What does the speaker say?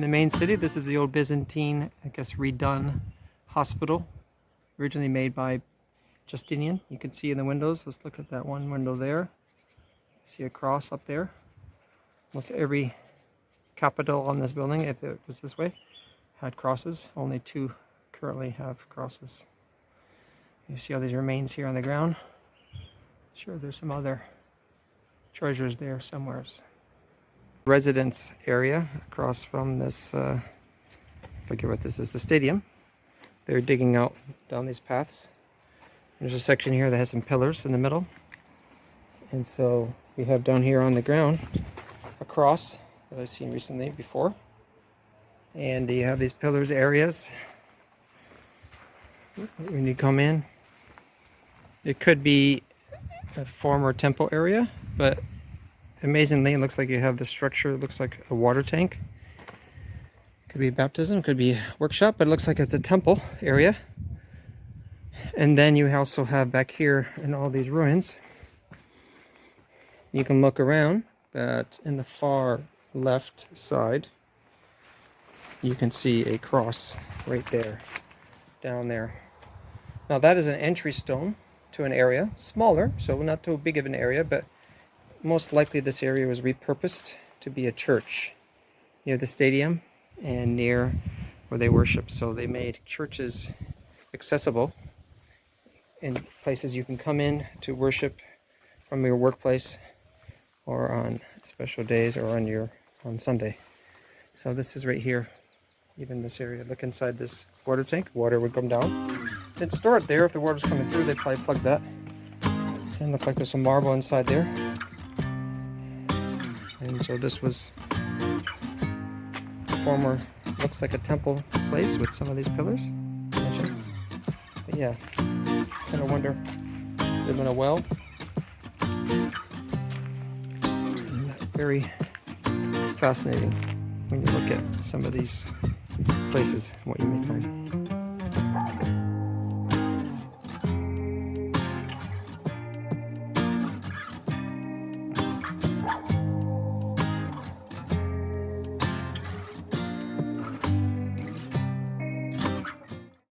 in the main city. This is the old Byzantine, I guess, redone hospital, originally made by Justinian. You can see in the windows. Let's look at that one window there. See a cross up there. Almost every capital on this building, if it was this way, had crosses. Only 2 currently have crosses. You see all these remains here on the ground. Sure, there's some other treasures there somewhere. Residence area across from this, I forget what this is, the stadium. They're digging out down these paths. There's a section here that has some pillars in the middle. And so we have down here on the ground a cross that I've seen recently before. And you have these pillars areas. When you come in, it could be a former temple area, but amazingly, it looks like you have the structure. It looks like a water tank. Could be baptism, could be workshop, but it looks like it's a temple area. And then you also have back here in all these ruins, you can look around, but in the far left side, you can see a cross right there, down there. Now that is an entry stone to an area, smaller, so not too big of an area, but most likely this area was repurposed to be a church near the stadium and near where they worship. So they made churches accessible in places you can come in to worship from your workplace or on special days or on Sunday. So this is right here, even this area. Look inside this water tank. Water would come down. They'd store it there. If the water's coming through, they'd probably plug that. And look like there's some marble inside there. And so this was former, looks like a temple place with some of these pillars. But yeah, kind of wonder, there's been a well. Very fascinating when you look at some of these places, what you may find.